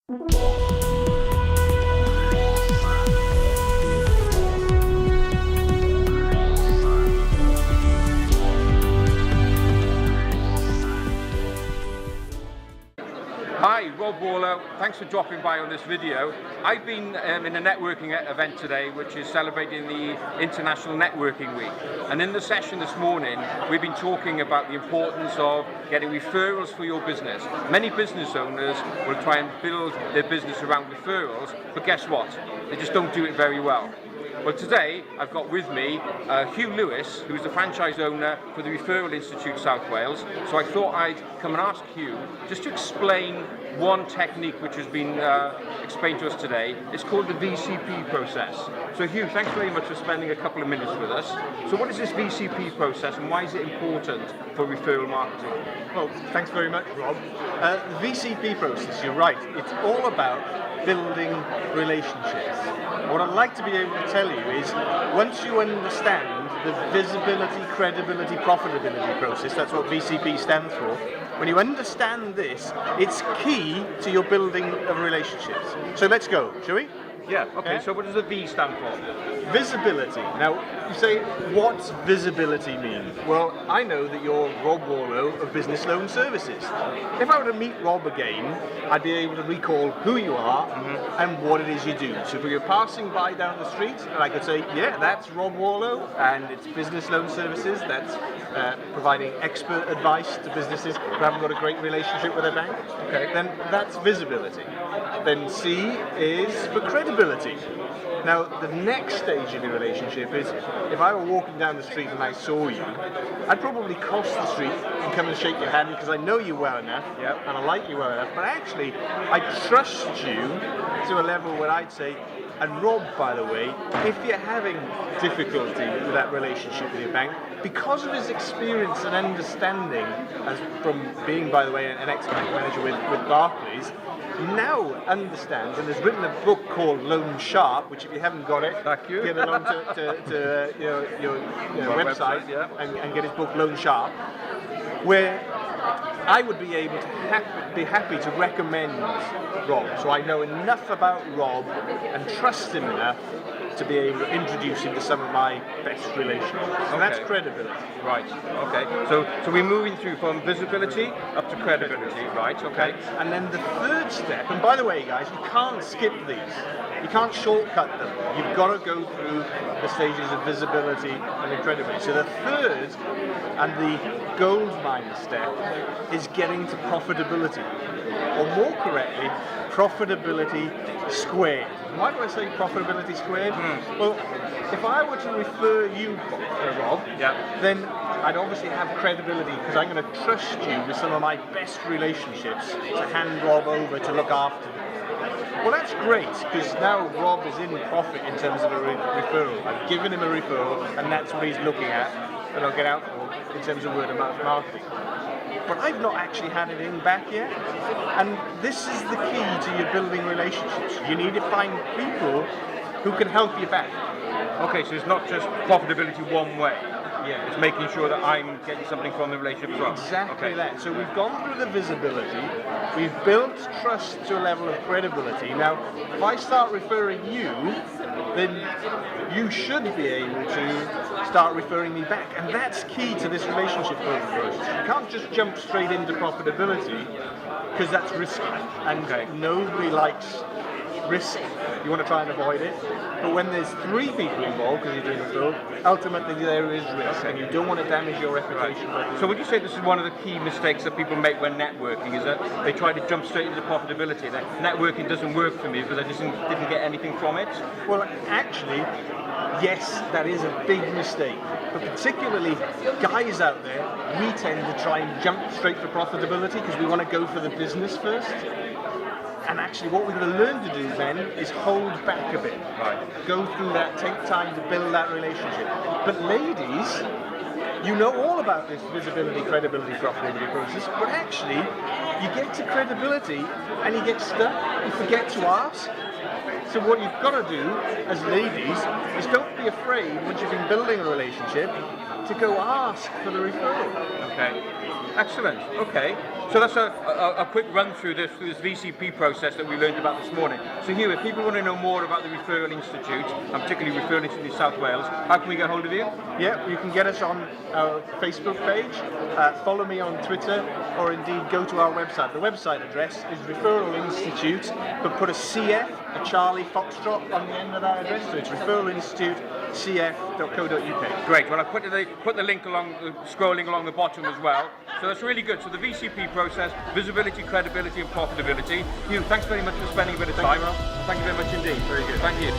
Hi, Rob Warlow. Thanks for dropping by on this video. I've been in a networking event today which is celebrating the International Networking Week. And in the session this morning, we've been talking about the importance of getting referrals for your business. Many business owners will try and build their business around referrals, but guess what? They just don't do it very well. Well, today I've got with me Huw Lewis, who's the franchise owner for the Referral Institute South Wales. So I thought I'd come and ask Huw just to explain one technique which has been explained to us today. It's called the VCP process. So Huw, thanks very much for spending a couple of minutes with us. So what is this VCP process and why is it important for referral marketing? Well, thanks very much, Rob. The VCP process, you're right, it's all about building relationships. What I'd like to be able to tell you is, once you understand the visibility, credibility, profitability process, that's what VCP stands for, when you understand this, it's key to your building of relationships. So let's go, shall we? Yeah, okay, so what does the V stand for? Visibility. Now, you say, what's visibility mean? Well, I know that you're Rob Warlow of Business Loan Services. If I were to meet Rob again, I'd be able to recall who you are and what it is you do. So if you're passing by down the street, and I could say, yeah, that's Rob Warlow, and it's Business Loan Services, that's providing expert advice to businesses who haven't got a great relationship with their bank, okay, then that's visibility. Then C is for credibility. Now, the next stage in the relationship is, if I were walking down the street and I saw you, I'd probably cross the street and come and shake your hand because I know you well enough, and I like you well enough, but actually, I trust you to a level where I'd say, and Rob, by the way, if you're having difficulty with that relationship with your bank, because of his experience and understanding, as from being, by the way, an ex-bank manager with Barclays, now understands and has written a book called Loan Sharp, which if you haven't got it, get along to your website and get his book Loan Sharp, where I would be able to be happy to recommend Rob. So I know enough about Rob and trust him enough to be able to introduce him to some of my best relationships. So that's credibility. Right, okay. So we're moving through from visibility up to credibility, right, okay. And then the third step, and by the way guys, you can't skip these. You can't shortcut them. You've got to go through the stages of visibility and then credibility. So the third and the gold mine step is getting to profitability. Or more correctly, profitability squared. Why do I say profitability squared? Well, if I were to refer you, Rob, then I'd obviously have credibility because I'm going to trust you with some of my best relationships to hand Rob over to look after them. Well, that's great because now Rob is in profit in terms of a referral. I've given him a referral and that's what he's looking at and I'll get out for in terms of word of mouth marketing. But I've not actually had it in back yet. And this is the key to your building relationships. You need to find people who can help you back. Okay, so it's not just profitability one way. Yeah, it's making sure that I'm getting something from the relationship as well. Exactly that. So we've gone through the visibility, we've built trust to a level of credibility. Now, if I start referring you, then you should be able to start referring me back. And that's key to this relationship building process. You can't just jump straight into profitability because that's risky. And nobody likes risk. You want to try and avoid it. But when there's three people involved, because you're doing a film, ultimately there is risk, and you don't want to damage your reputation. Right. So would you say this is one of the key mistakes that people make when networking, is that they try to jump straight into profitability? That networking doesn't work for me because I just didn't get anything from it? Well, actually, yes, that is a big mistake. But particularly guys out there, we tend to try and jump straight for profitability because we want to go for the business first. And actually what we're going to learn to do then is hold back a bit. Right. Go through that, take time to build that relationship. But ladies, you know all about this visibility, credibility, profitability process, but actually you get to credibility and you get stuck, you forget to ask. So what you've got to do as ladies is don't be afraid once you've been building a relationship to go ask for the referral. Okay. Excellent. Okay. So that's a quick run through this VCP process that we learned about this morning. So Huw, if people want to know more about the Referral Institute, and particularly Referral Institute South Wales, how can we get hold of you? Yeah, you can get us on our Facebook page, follow me on Twitter, or indeed go to our website. The website address is Referral Institute, but put a CF, a Charlie Foxtrot, on the end of that address, so it's referalinstitutecf.co.uk. Great. Well, I put the link along, scrolling along the bottom as well. So that's really good. So the VCP process, visibility, credibility, and profitability. Huw, thanks very much for spending a bit of time. Thank you very much indeed. Very good. Thank you.